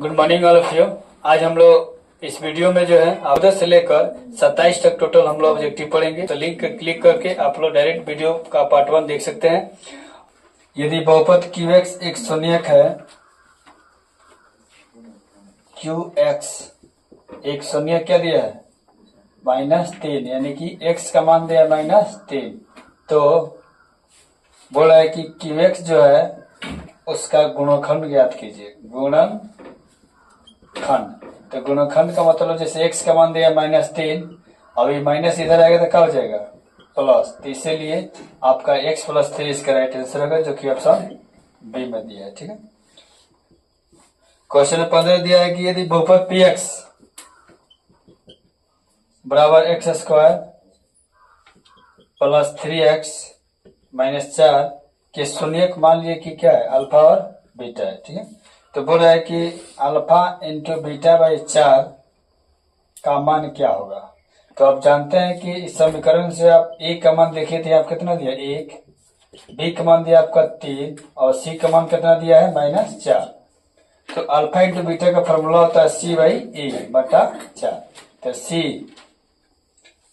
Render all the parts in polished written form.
Good morning all of you. आज हम लोग इस वीडियो में जो है 14 से लेकर 27 तक टोटल हम लोग ऑब्जेक्टिव पढ़ेंगे। तो लिंक क्लिक करके आप लोग डायरेक्ट वीडियो का पार्ट 1 देख सकते हैं। यदि बहुपद QX एक शून्यक है, QX एक शून्यक क्या दिया है -3, यानी कि x का मान दिया -3। तो बोला है कि QX जो है उसका गुणनखंड ज्ञात कीजिए। गुणनखंड, तो गुणनखंड का मतलब जैसे x का मान दिया -3, अभी माइनस इधर आएगा तो क्या हो जाएगा प्लस। तो इसीलिए आपका x + 3 इसका राइट आंसर होगा, जो कि ऑप्शन बी में दिया है। ठीक है, क्वेश्चन 15 दिया है कि यदि बहुपद PX बराबर x² + 3x - 4 के शून्यक मान लिए कि क्या है अल्फा और बीटा है। ठीक है, तो बोल रहा है कि अल्फा × β/4 का मान क्या होगा। तो आप जानते हैं कि इस समीकरण से आप a का मान देखे थे, आप कितना दिया 1, b का मान दिया आपका 3 और c का मान कितना दिया है -4। तो अल्फा × बीटा का फॉर्मूला होता है c/a/4। तो c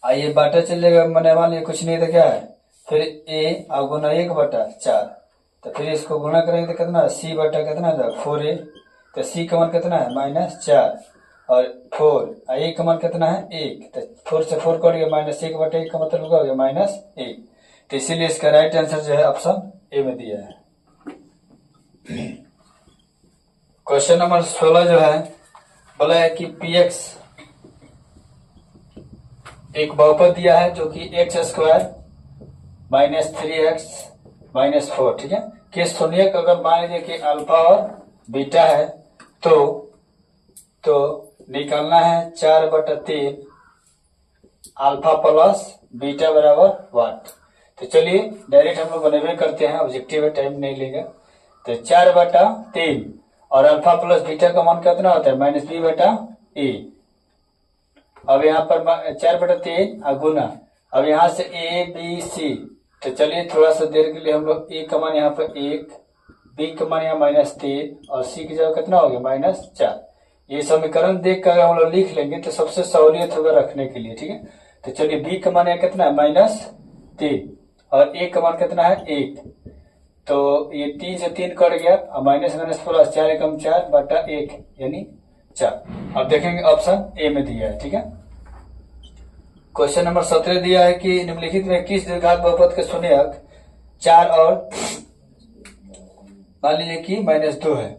आइए बाटा चलेगा, मैंने मान लिया कुछ नहीं तो क्या है फिर a और गुना 1/4। तो फिर इसको गुणा करेंगे तो कितना c बटा कितना 4a। तो c का मान कितना है -4 और 4, a का मान कितना है 1। तो 4 से 4 कट गया, -1/1 का मतलब क्या हो गया -1। तो इसीलिए इसका राइट आंसर जो है ऑप्शन ए में दिया है। क्वेश्चन नंबर 16 जो है बोला है कि PX एक बहुपद दिया है जो कि x² - 3x - 4, ठीक है, के शून्यक अगर मान लीजिए कि अल्फा और बीटा है तो निकालना है 4/3 अल्फा प्लस बीटा बराबर 1। तो चलिए डायरेक्ट हम लोग बनेवे करते हैं, ऑब्जेक्टिव है, टाइम नहीं लेगा। तो 4/3 और अल्फा प्लस बीटा का मान कितना होता है -b/a। अब यहाँ पर 4/3 और गुना, अब यहाँ से a b c। तो चलिए थोड़ा सा देर के लिए हम लोग a का मान यहाँ पर 1, b का मान यहाँ -3 और c की जगह कितना हो गया -4। ये समीकरण देख कर हम लोग लिख लेंगे तो सबसे सहूलियत होगा रखने के लिए। ठीक है, तो चलिए b का मान यहाँ कितना है -3 और a का मान कितना है 1। तो ये 3 से 3 कट गया और माइनस प्लस 4 × 4/1 यानी 4। अब देखेंगे ऑप्शन ए में दिया है। ठीक है, क्वेश्चन नंबर 17 दिया है कि निम्नलिखित में किस द्विघात बहुपद के शून्यक 4 और मान लीजिए कि -2 है।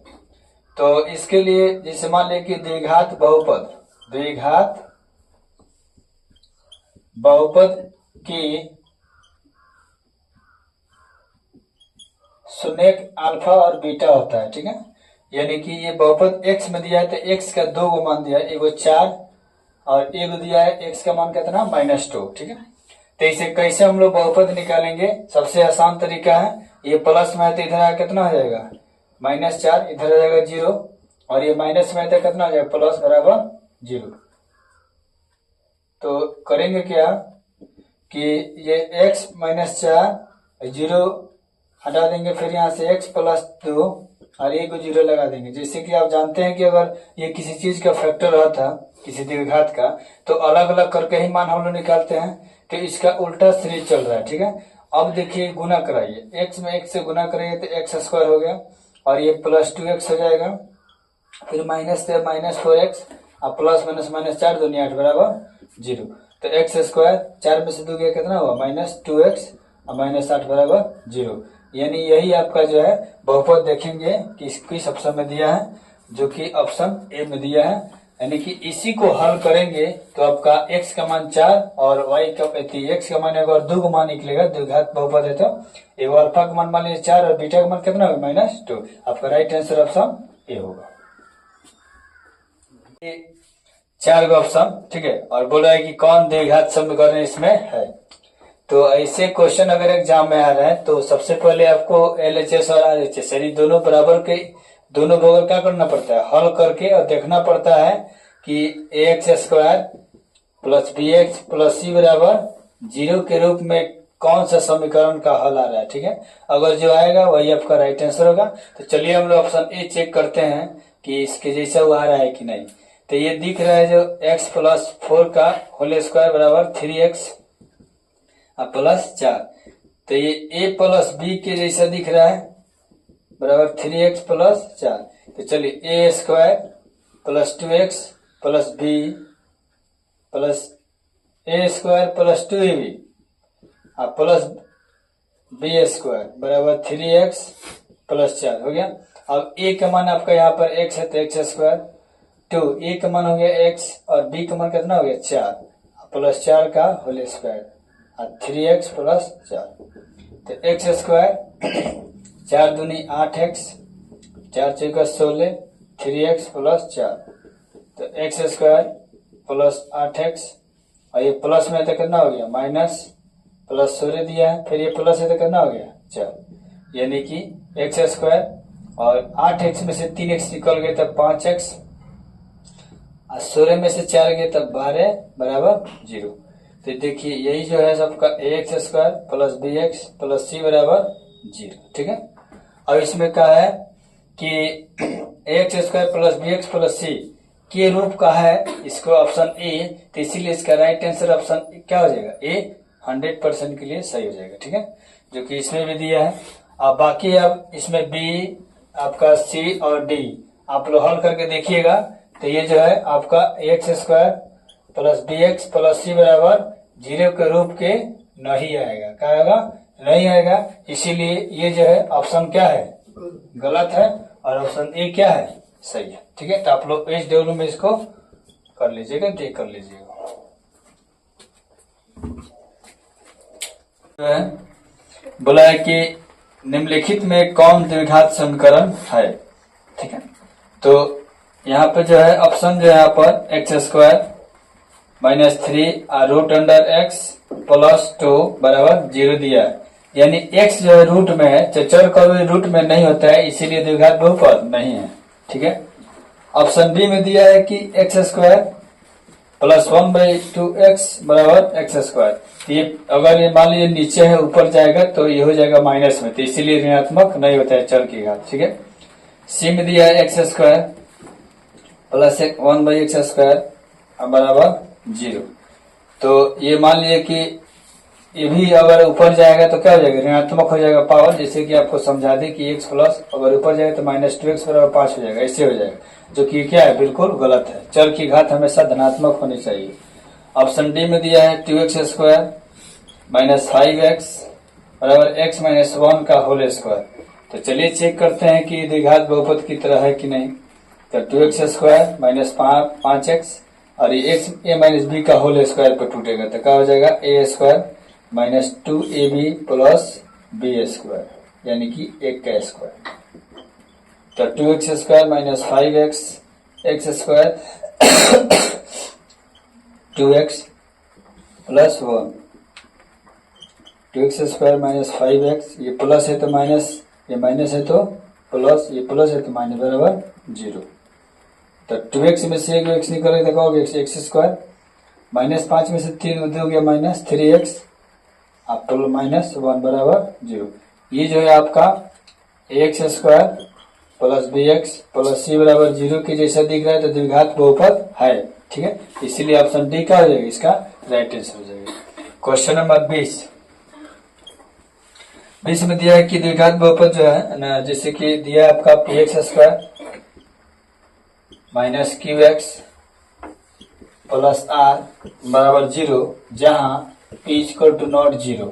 तो इसके लिए जैसे मान लीजिए कि द्विघात बहुपद की शून्यक अल्फा और बीटा होता है। ठीक है, यानी कि ये बहुपद x में दिया है तो x का 2 गो मान दिया है, एगो 4 और एगो दिया है x का मान कितना -2। ठीक है, तो इसे कैसे हम लोग बहुपद निकालेंगे, सबसे आसान तरीका है, ये प्लस में है तो इधर कितना हो जाएगा -4, इधर आ जाएगा 0 और ये माइनस में है तो कितना हो जाएगा प्लस बराबर 0। तो करेंगे क्या कि ये x -4 0 हटा देंगे, फिर यहाँ से x + 2 और एक 0 लगा देंगे। जैसे कि आप जानते हैं कि अगर ये किसी चीज का फैक्टर रहता किसी द्विघात का तो अलग अलग करके ही मान हम लोग निकालते हैं, तो इसका उल्टा सीरीज चल रहा है। ठीक है, अब देखिए गुना कराइए, x में 1 से गुना करेंगे तो x² हो गया और ये +2x हो जाएगा, फिर माइनस से -4x और प्लस -4 दूनी 8 बराबर 0। तो x², 4 में से 2 गया कितना हुआ -2x और -8 बराबर 0। यानी यही आपका जो है बहुपद देखेंगे कि किस ऑप्शन में दिया है, जो कि ऑप्शन ए में दिया है। यानी कि इसी को हल करेंगे तो आपका x का मान 4 और y का x का मान अगर 2 मान निकलेगा, द्विघात बहुपद है तो एगो अल्फा का मान लीजिए 4 और बीटा का मान कितना होगा -2। आपका राइट आंसर ऑप्शन ए होगा। 4 गो ऑप्शन, ठीक है, और बोल रहा है कि कौन द्विघात समीकरण इसमें है। तो ऐसे क्वेश्चन अगर एग्जाम में आ रहे हैं तो सबसे पहले आपको LHS और RHS यानी दोनों बराबर के दोनों बराबर क्या करना पड़ता है, हल करके और देखना पड़ता है कि ax² + bx + c बराबर 0 के रूप में कौन सा समीकरण का हल आ रहा है। ठीक है, अगर जो आएगा वही आपका राइट आंसर होगा। तो चलिए हम लोग ऑप्शन ए चेक करते हैं। कि इसके जैसा वो आ रहा है कि नहीं। तो ये दिख रहा है जो x+4 का होल स्क्वायर बराबर 3x प्लस 4। तो ये a प्लस बी के जैसा दिख रहा है बराबर 3x प्लस 4। तो चलिए a square plus 2x plus b plus a square plus 2ab plus b square बराबर 3x प्लस 4 हो गया। अब a का मान आपका यहाँ पर x है तो x स्क्वायर 2, a का मान हो गया x और b का मान कितना हो गया 4 प्लस 4 का होल स्क्वायर 3x प्लस 4। तो x स्क्वायर 4 दूनी 8x 4 चौका 16 3x प्लस 4। तो x स्क्वायर प्लस 8x और ये प्लस में तो कितना हो गया माइनस प्लस 16 दिया है, फिर ये प्लस है तो कितना हो गया 4, यानी कि x स्क्वायर और 8x में से 3x निकल गए तब 5x और 16 में से 4 गए तब 12 बराबर 0। तो देखिए यही जो है सबका ax square plus bx plus c बराबर 0। ठीक है। अब इसमें क्या है कि ax square plus bx plus c के रूप का है इसको ऑप्शन ए, तो इसीलिए इसका राइट आंसर ऑप्शन क्या हो जाएगा ए 100% के लिए सही हो जाएगा। ठीक है, जो कि इसमें भी दिया है। अब बाकी अब इसमें बी आपका सी और डी आप लोग हल करके देखिएगा। तो ये जो है आपका X square plus B X plus C बराबर 0 के रूप के नहीं आएगा। क्या आएगा? नहीं आएगा। इसीलिए ये जो है ऑप्शन क्या है गलत है और ऑप्शन ए क्या है सही है। ठीक है, तो आप लोग HW में इसको कर लीजिएगा, टिक कर लीजिएगा। बोला है कि निम्नलिखित में कौन द्विघात समीकरण है। ठीक है, तो यहाँ पे जो है ऑप्शन जो है यहाँ पर x square minus 3 root under x plus 2 बराबर 0 दिया है, यानी एक्स जो है रूट में है, चर कभी रूट में नहीं होता है, इसीलिए द्विघात बहुपद नहीं है। ठीक है, ऑप्शन बी में दिया है कि एक्स स्क्वायर प्लस 1/2x बराबर एक्स स्क्वायर। ये अगर ये मान लीजिए नीचे है ऊपर जाएगा तो ये हो जाएगा माइनस में, तो इसीलिए ऋणात्मक नहीं होता है चर की घात। ठीक है, सी में दिया है x square plus 1/x square बराबर 0। तो ये मान लीजिए कि ये भी अगर ऊपर जाएगा तो क्या हो जाएगा ऋणात्मक हो जाएगा पावर, जैसे कि आपको समझा दे कि x प्लस अगर ऊपर जाएगा तो -2x बराबर 5 हो जाएगा, ऐसे हो जाएगा, जो कि क्या है बिल्कुल गलत है। चर की घात हमेशा धनात्मक होनी चाहिए। ऑप्शन डी में दिया है 2x स्क्वायर माइनस 5x बराबर x माइनस 1 का होल स्क्वायर। तो चलिए चेक करते हैं कि द्विघात बहुपद की तरह है कि नहीं। तो 2x स्क्वायर माइनस 5x और ये x a माइनस b का होल स्क्वायर पर टूटेगा तो क्या हो जाएगा a square minus 2ab plus b square, यानी कि 1 का स्क्वायर। तो 2x square minus 5x x square 2x plus 1, 2x square minus 5x, ये प्लस है तो माइनस, ये माइनस है तो प्लस, ये प्लस है तो माइनस बराबर 0। तो 2x में से एक x निकल गया तो एक्स स्क्वायर माइनस 5 में से 3 हो गया माइनस 3x आप माइनस 1 बराबर 0। ये जो है आपका X square plus B X plus C बराबर 0 के जैसा दिख रहा है, तो द्विघात बहुपद है। ठीक है, इसीलिए ऑप्शन डी का हो जाएगा इसका राइट आंसर हो जाएगा। क्वेश्चन नंबर 20 में दिया है कि द्विघात बहुपद जो है ना, जैसे कि दिया है आपका p x square minus q x plus r बराबर 0, जहां p इक्वल टू नॉट 0,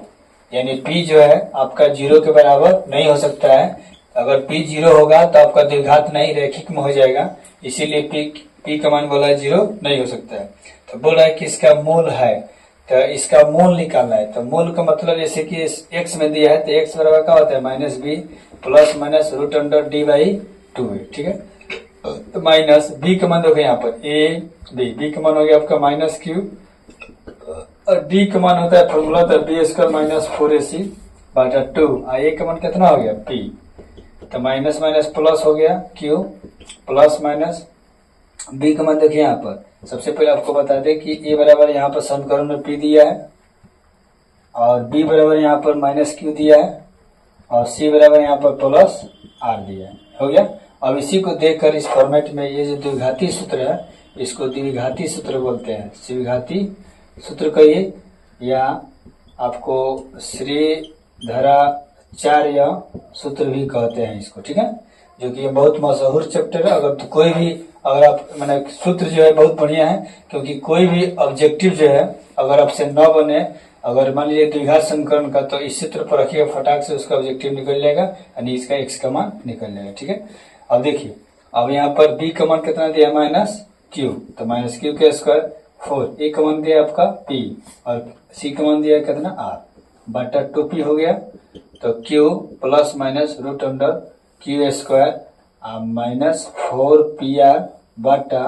यानी p जो है आपका 0 के बराबर नहीं हो सकता है। अगर p 0 होगा तो आपका द्विघात नहीं रैखिक में हो जाएगा, इसीलिए p का मान बोला है 0 नहीं हो सकता है। तो बोला है कि इसका मूल है, तो इसका मूल निकालना है। तो मूल का मतलब जैसे कि x में दिया है तो x बराबर क्या होता है minus b plus minus root under d/2 है। ठीक है, तो माइनस b का मान देखो यहाँ पर a b का मान हो गया आपका माइनस q और d का मान होता है फॉर्मूला था बी स्क्वायर माइनस 4ac बटा 2, a का मान कितना हो गया p, तो माइनस माइनस प्लस हो गया q प्लस माइनस b का मान देखिए यहाँ पर। सबसे पहले आपको बता दें कि a बराबर यहाँ पर समीकरण में p दिया है और b बराबर यहाँ पर माइनस q दिया है और c बराबर यहाँ पर प्लस r दिया है, हो गया। अब इसी को देखकर इस फॉर्मेट में ये जो द्विघाती सूत्र है इसको द्विघाती सूत्र बोलते हैं, द्विघाती सूत्र कहिए या आपको श्रीधराचार्य सूत्र भी कहते हैं इसको, ठीक है, जो कि ये बहुत मशहूर चैप्टर है। अगर तो कोई भी अगर आप मैंने सूत्र जो है बहुत बढ़िया है, क्योंकि कोई भी ऑब्जेक्टिव जो है अगर आपसे न बने, अगर मान लीजिए द्विघात समीकरण का, तो इस सूत्र पर रखिएगा, फटाक से उसका ऑब्जेक्टिव निकल जाएगा, यानी इसका x का मान निकल जाएगा, ठीक है। अब देखिए, अब यहाँ पर b का मान कितना दिया माइनस q, तो माइनस q के स्क्वायर 4, a का मान दिया आपका p और c का मान दिया कितना r बटा 2p हो गया, तो q plus minus root under q square minus 4pr बटा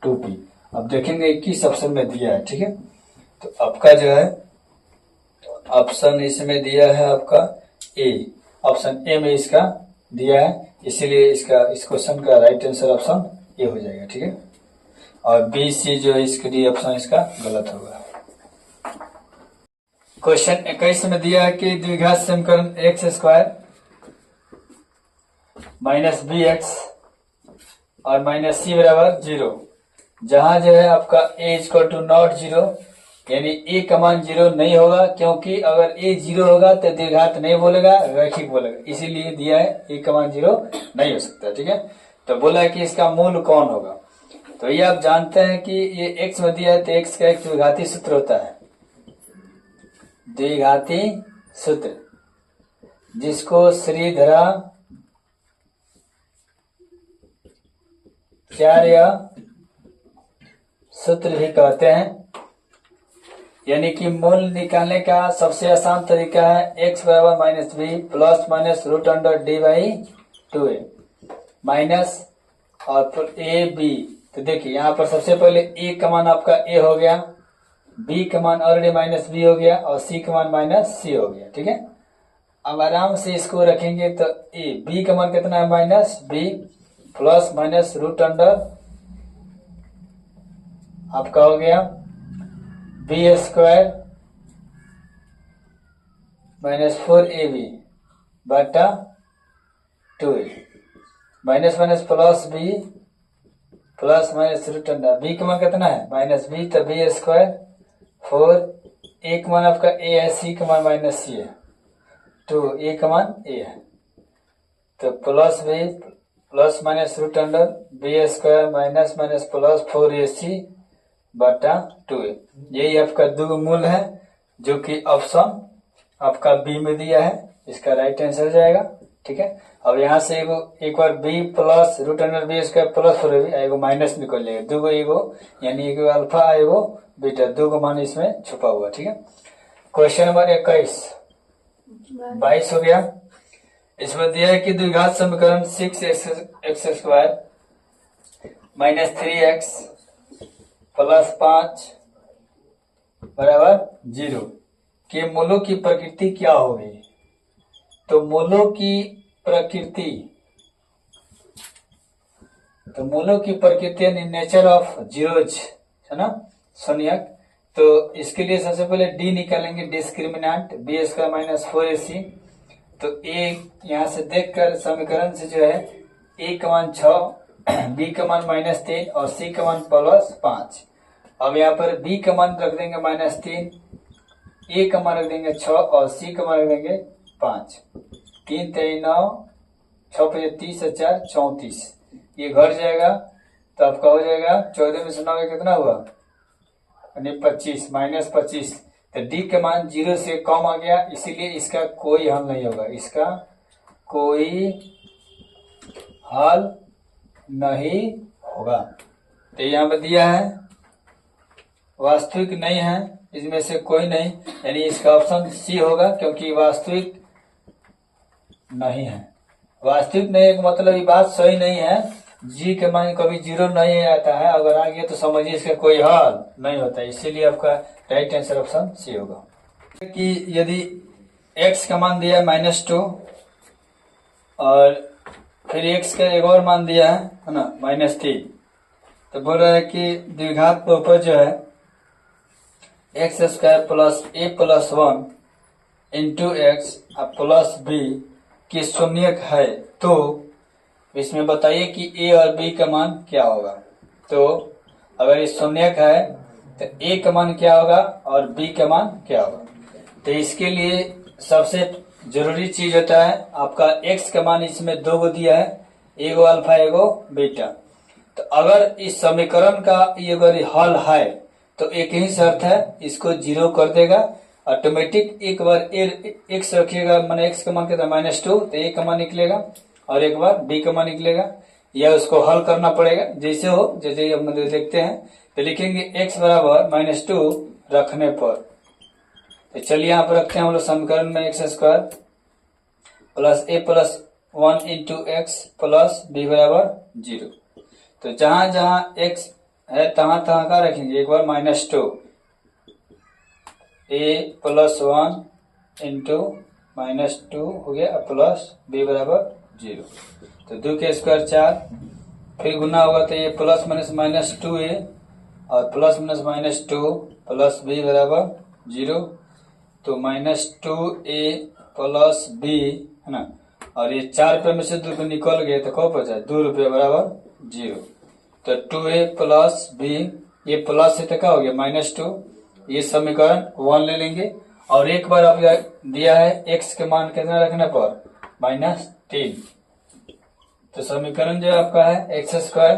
2p। अब देखेंगे 21 ऑप्शन में दिया है, ठीक है। तो आपका जो है ऑप्शन इसमें दिया है आपका ए, ऑप्शन ए में इसका दिया है, इसीलिए इसका इस क्वेश्चन का राइट आंसर ऑप्शन ए हो जाएगा, ठीक है। और बी सी जो है इसके लिए ऑप्शन इसका गलत होगा। क्वेश्चन 21 में दिया है कि द्विघात समीकरण x square minus b x और माइनस सी बराबर 0, जहां जो है आपका a इक्वल टू नॉट 0, यानी a का मान 0 नहीं होगा, क्योंकि अगर a 0 होगा तो द्विघात नहीं बोलेगा, रैखिक बोलेगा, इसीलिए दिया है a का मान 0 नहीं हो सकता, ठीक है। तो बोला है कि इसका मूल कौन होगा, तो ये आप जानते हैं कि ये x में दिया है तो x का एक द्विघाती सूत्र होता है, द्विघाती सूत्र, जिसको श्रीधराचार्य सूत्र भी कहते हैं। यानी कि मूल निकालने का सबसे आसान तरीका है x बराबर minus b plus minus root under d by 2a minus और फिर ए बी। तो देखिए यहाँ पर सबसे पहले a का मान आपका a हो गया, b का मान ऑलरेडी माइनस बी हो गया और c का मान माइनस c हो गया, ठीक है। अब आराम से इसको रखेंगे तो a b का मान कितना है minus b plus minus root under आपका हो गया बी स्क्वायर माइनस 4ab बटा 2a minus minus plus b plus minus root under b का मान कितना है माइनस बी, तो बी स्क्वायर 4, ए का मान आपका ए है, सी का मान माइनस सी है, 2 ए का मान ए है, तो plus b plus minus root under B square minus minus plus 4ac बटा 2a। यही आपका दो मूल है जो कि ऑप्शन आपका बी में दिया है, इसका राइट आंसर जाएगा, ठीक है। अब यहाँ से एक बार B plus root under B square plus 4ab एगो माइनस निकल जाएगा, दो एगो यानी एगो अल्फा एगो बीटा, दो को मान इसमें छुपा हुआ, ठीक है। क्वेश्चन नंबर 22 हो गया। इसमें दिया है कि द्विघात समीकरण 6x square minus 3x plus 5 बराबर 0 के मूलों की प्रकृति क्या होगी। तो मूलों की प्रकृति, तो मूलों की प्रकृति नेचर ऑफ जीरोज है ना, शून्यक। तो इसके लिए सबसे पहले डी निकालेंगे, discriminant B square minus 4ac। तो ए यहाँ से देखकर समीकरण से जो है ए का मान 6, बी का मान माइनस 3 और सी का मान प्लस 5। अब यहाँ पर बी का मान रख देंगे माइनस 3, ए का मान रख देंगे 6 और सी का मान रख देंगे 5। 3 3 9 6 5 30 4 34, ये घट जाएगा तो आपका हो जाएगा 14 में से 9 कितना हुआ यानी 25 माइनस 25। तो डी का मान 0 से कम आ गया, इसीलिए इसका कोई हल नहीं होगा, इसका कोई हल नहीं होगा। तो यहाँ पर दिया है वास्तविक नहीं है, इसमें से कोई नहीं, यानी इसका ऑप्शन सी होगा, क्योंकि वास्तविक नहीं है। वास्तविक नहीं का मतलब ये बात सही नहीं है, जी के मान कभी 0 नहीं आता है, अगर आ गया तो समझिए इसका कोई हल नहीं होता, इसीलिए आपका राइट आंसर ऑप्शन सी होगा। कि यदि x का मान दिया है -2 और फिर x का एक और मान दिया है ना -3, तो बोल रहा है कि द्विघात बहुपद जो है x square plus A plus 1 into x plus B की शून्यक है, तो इसमें बताइए कि ए और बी का मान क्या होगा। तो अगर ये शून्यक है तो ए का मान क्या होगा और बी का मान क्या होगा। तो इसके लिए सबसे जरूरी चीज होता है आपका एक्स का मान इसमें 2 गो दिया है, एगो अल्फा एगो बीटा। तो अगर इस समीकरण का ये अगर हल है तो एक ही शर्त है, इसको 0 कर देगा ऑटोमेटिक। एक बार एक्स रखिएगा मैंने एक्स का मान कितना -2, तो ए का मान निकलेगा और एक बार बी का मान निकलेगा। या उसको हल करना पड़ेगा जैसे हो, जैसे हम देखते हैं। तो लिखेंगे x बराबर -2 रखने पर। तो चलिए यहाँ पर रखते हैं हम लोग समीकरण में x square plus a plus 1 into x plus b बराबर 0। तो जहां जहां x है तहां तहां का रखेंगे, एक बार -2 a प्लस 1 इंटू -2 हो गया प्लस बी बराबर 0। तो 2 के स्क्वायर 4, फिर गुना होगा तो ये प्लस माइनस -2a और प्लस -2 प्लस b बराबर 0। तो -2a प्लस b है ना, और ये 4 रुपये में से 2 रुपये निकल गए तो कब बचा 2 रुपये बराबर 0। तो 2a प्लस b, ये प्लस है तो क्या हो गया -2। ये समीकरण 1 ले लेंगे और एक बार अब दिया है x के मान कितना रखने पर -3। तो समीकरण जो आपका है x square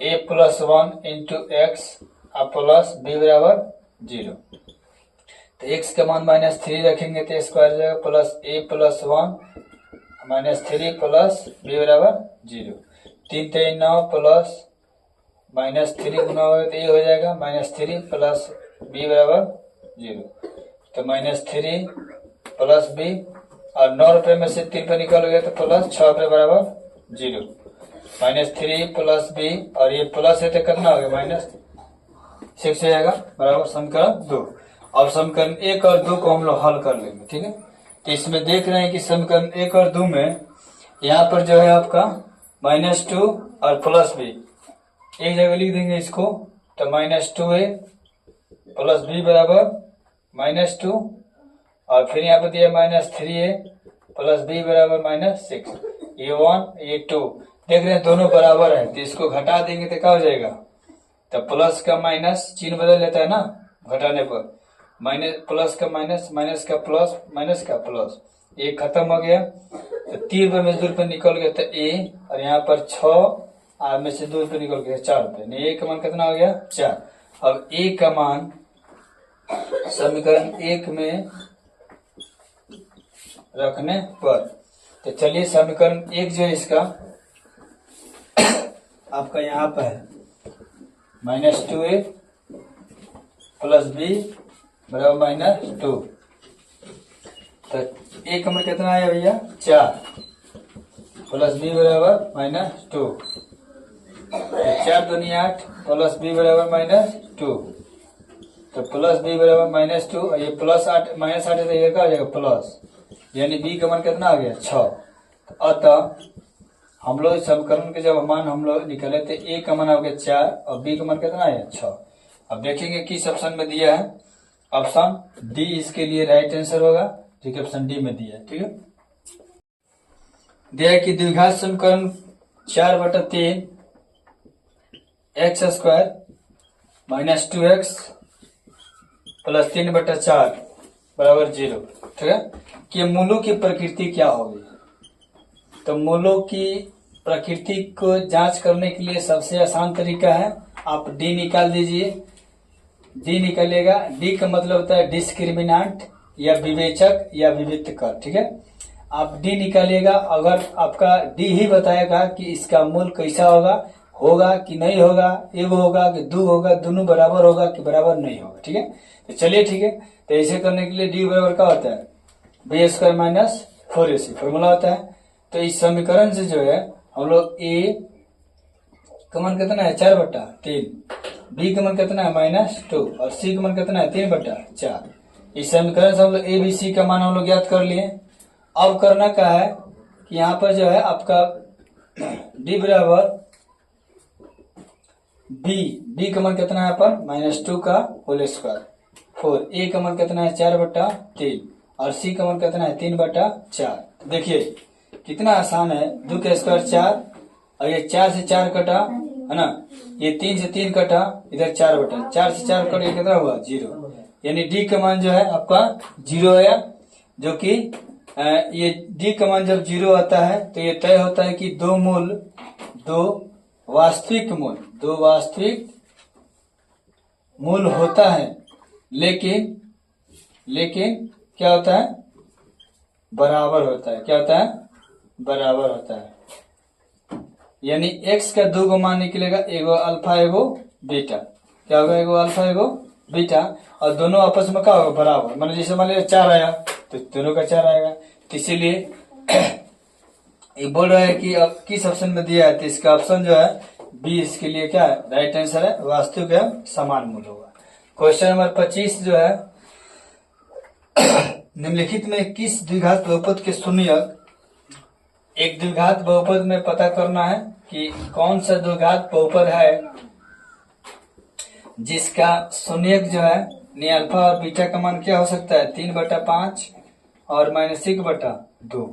a plus 1 into x plus b बराबर 0। तो x का मान -3 रखेंगे तो स्क्वायर जाएगा plus a plus 1 -3 plus b बराबर 0। 3 3 9 प्लस -3 गुना होगा तो ये हो जाएगा -3 प्लस b बराबर 0। तो -3 प्लस b और 9 रुपये में से 3 रुपये निकल गया तो प्लस 6 रुपये बराबर 0। -3 प्लस b और ये प्लस है तो कितना हो गया -6 हो जाएगा बराबर समीकरण 2। अब समीकरण 1 और 2 को हम लोग हल कर लेंगे, ठीक है। तो इसमें देख रहे हैं कि समीकरण 1 और 2 में यहाँ पर जो है आपका -2 और प्लस b एक जगह लिख देंगे इसको। तो -2a प्लस b बराबर -2 और फिर यहाँ पर दिया -3a प्लस b बराबर -6। ये 1 ये 2 देख रहे हैं दोनों बराबर है, तो इसको घटा देंगे तो क्या हो जाएगा। तो प्लस का माइनस चिन्ह बदल लेता है ना घटाने पर, प्लस का माइनस का प्लस माइनस का प्लस, ये खत्म हो गया। तो 3 रुपये में से 2 रुपये निकल गया तो a और यहाँ पर 6 में से 2 रुपये निकल गया 4 रुपये। a का मान कितना हो गया 4। अब a का मान समीकरण 1 में रखने पर, तो चलिए समीकरण 1 जो है इसका आपका यहाँ पर है -2a प्लस b बराबर -2। तो a का मान कितना आया भैया 4 प्लस b बराबर -2। 4 दूनी 8 प्लस b बराबर -2। तो प्लस b बराबर -2 और ये प्लस 8 -8 है तो ये क्या हो जाएगा प्लस, यानी b का मान कितना आ गया 6। अतः हम लोग समीकरण के जब मान हम लोग निकाले थे a का मान आ गया 4 और b का मान कितना है 6। अब देखेंगे किस ऑप्शन में दिया है, ऑप्शन डी इसके लिए राइट आंसर होगा, ठीक है। ऑप्शन डी में दिया है, ठीक है। दिया है कि द्विघात समीकरण 4/3 एक्स स्क्वायर -2x प्लस 3/4 बराबर 0, ठीक है। कि मूलों की प्रकृति क्या होगी। तो मूलों की प्रकृति को जांच करने के लिए सबसे आसान तरीका है, आप डी निकाल दीजिए। डी निकलेगा, डी का मतलब होता है डिस्क्रिमिनेंट या विवेचक या विविधकर, ठीक है। आप डी निकालिएगा, अगर आपका डी ही बताएगा कि इसका मूल कैसा होगा कि नहीं होगा, एगो होगा कि दो होगा, दोनों बराबर होगा कि बराबर नहीं होगा, ठीक है। तो चलिए ठीक है, तो ऐसे करने के लिए डी बराबर क्या होता है b² - 4ac फॉर्मूला होता है। तो इस समीकरण से जो है हम लोग a का मान कितना है 4/3, b का मान कितना है -2 और c का मान कितना है 3/4। इस समीकरण से हम लोग a b c का मान हम लोग ज्ञात कर लिए। अब करना क्या है कि यहाँ पर जो है आपका d बराबर b का मान कितना है पर -2 का होल स्क्वायर 4, a का मान कितना है 4/3 और c का मान कितना है 3/4। देखिए कितना आसान है, 2 का स्क्वायर 4 और ये 4 से 4 कटा है ना, ये 3 से 3 कटा, इधर 4 बटा 4 से 4 कटा, कितना हुआ 0, यानी डी का मान जो है आपका 0 आया, जो कि ये डी का मान जब 0 आता है तो ये तय होता है कि दो वास्तविक मूल होता है, लेकिन क्या होता है, बराबर होता है। क्या होता है, बराबर होता है। यानी x का 2 मान निकलेगा, एगो अल्फा एगो बीटा। क्या होगा, एगो अल्फा एगो बीटा, और दोनों आपस में क्या होगा, बराबर। मतलब जैसे मान लिया 4 आया तो दोनों का 4 आएगा, तो इसीलिए ये बोल रहा है कि अब किस ऑप्शन में दिया है, तो इसका ऑप्शन जो है बी इसके लिए क्या है, राइट आंसर है, वास्तविक एवं समान मूल होगा। क्वेश्चन नंबर 25 जो है, निम्नलिखित में किस द्विघात बहुपद के शून्यक, एक द्विघात बहुपद में पता करना है कि कौन सा द्विघात बहुपद है जिसका शून्यक जो है यानी अल्फा और बीटा का मान क्या हो सकता है, 3/5 और -1/2।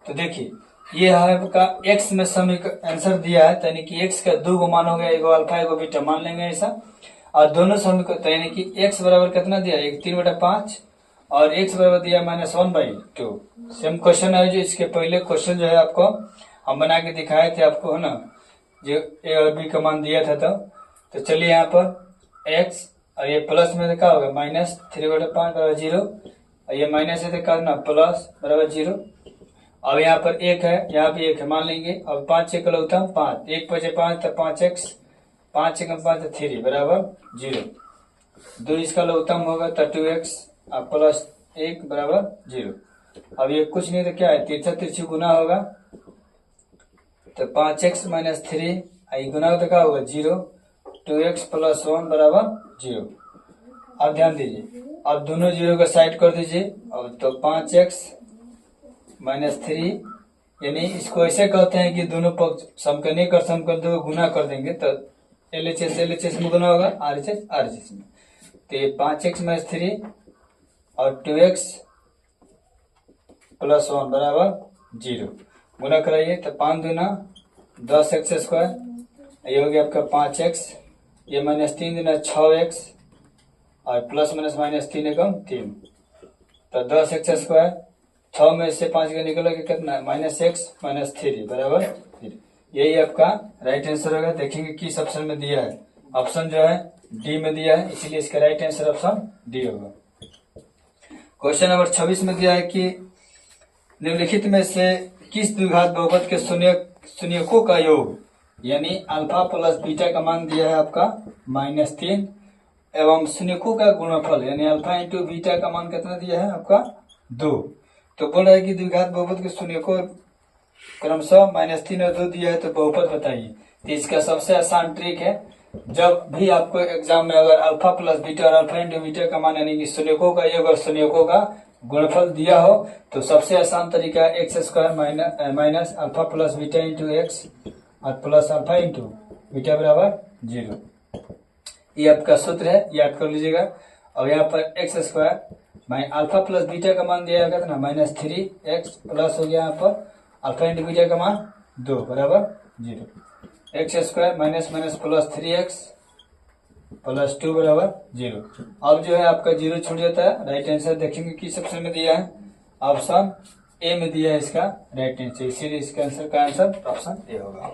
तो देखिए ये है आपका x में समीकरण आंसर दिया है, यानी कि x का 2 मान हो गया, एगो अल्फा एगो बीटा मान लेंगे ऐसा, और दोनों समीकरण यानी कि x बराबर कितना दिया, 3/5 और x बराबर दिया -1/2। सेम क्वेश्चन है जो इसके पहले क्वेश्चन जो है आपको हम बना के दिखाए थे आपको, है ना, जो a और b का मान दिया था। तो चलिए यहाँ पर x और ये प्लस में क्या होगा, -3/5 बराबर 0, और ये माइनस है तो करना प्लस बराबर 0। अब यहाँ पर 1 है, यहाँ भी 1 है मान लेंगे। अब 5 1 लौता 5, 1 बचे 5 तो 5x, 5 1 5 तो 3 बराबर 0। 2 इसका लौतम होगा तो 2x अब प्लस 1 बराबर 0। अब ये कुछ नहीं तो क्या है, तिरछा तिरछी गुना होगा तो 5x - 3 गुना हो तो क्या होगा 0, 2x + 1 बराबर 0। अब ध्यान दीजिए, अब दोनों 0 का साइड कर दीजिए। अब तो 5x - 3 यानी इसको ऐसे कहते हैं कि दोनों पक्ष समकलनीय कर समकलनीय को गुना कर देंगे तो LHS में गुना होगा, RHS में। तो ये 5x - 3 और 2x + 1 बराबर 0 गुना कराइए तो 5 दूना 10x², ये हो गया आपका 5x, ये -3 दूना 6x और प्लस -3 एकम 3, तो 10x²। 6 में से 5 का निकल के कितना, -x - 3 बराबर 3। यही आपका राइट आंसर होगा। देखेंगे किस ऑप्शन में दिया है, ऑप्शन जो है डी में दिया है, इसीलिए इसका राइट आंसर ऑप्शन डी होगा। क्वेश्चन नंबर 26 में दिया है कि निम्नलिखित में से किस द्विघात बहुपद के शून्यकों का योग, यानी अल्फा प्लस बीटा का मान दिया है आपका -3 एवं शून्यकों का गुणनफल यानी अल्फा इंटू बीटा का मान कितना दिया है आपका 2। तो बोल रहा है कि द्विघात बहुपद के शून्यकों क्रमशः -3 और 2 दिया है, तो बहुपद बताइए। तो इसका सबसे आसान ट्रिक है, जब भी आपको एग्जाम में अगर अल्फा प्लस बीटा और अल्फा इंटू बीटा का मान यानी कि शून्यकों का योग और शून्यकों का गुणनफल दिया हो, तो सबसे आसान तरीका x² minus alpha plus beta into x और प्लस अल्फा इंटू बीटा बराबर 0। ये आपका सूत्र है, याद कर लीजिएगा। और यहाँ पर x² अल्फा प्लस बीटा का मान दिया गया था ना -3x प्लस हो गया यहाँ पर अल्फा इंटू बीटा का मान 2 बराबर 0। x² minus plus 3x plus 2 बराबर 0। अब जो है आपका 0 छूट जाता है। राइट आंसर देखेंगे किस ऑप्शन में दिया है, ऑप्शन ए में दिया है इसका राइट आंसर, इसीलिए इसका आंसर का आंसर ऑप्शन ए होगा।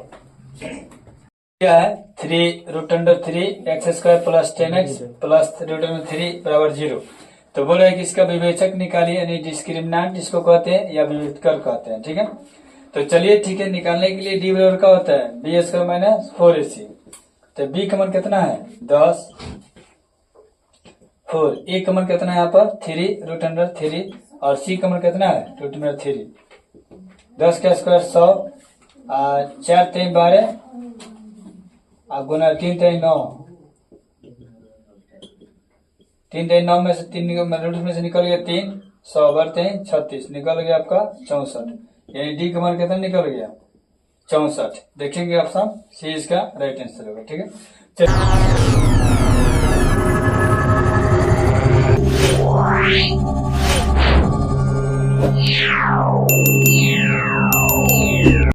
क्या है 3√3x² प्लस 10x प्लस 3√3 बराबर 0। तो बोल रहे हैं कि इसका विवेचक निकालिए यानी डिस्क्रिमिनेंट जिसको कहते हैं या विवेचक कहते हैं, ठीक है। तो चलिए ठीक है, निकालने के लिए डी बराबर क्या होता है b² माइनस 4ac। तो b का मान कितना है 10, 4 a का मान कितना है यहाँ पर 3√3 और c का मान कितना है √3। 10 का स्क्वायर 100, 4 3 12 गुना 3 3 9, 3 3 9 में से 3 रूट में से निकल गया 3, 100 बढ़ते 36 निकल गया आपका 64, यानी डी का मान कितना निकल गया 64। देखेंगे ऑप्शन सी इसका राइट आंसर होगा, ठीक है।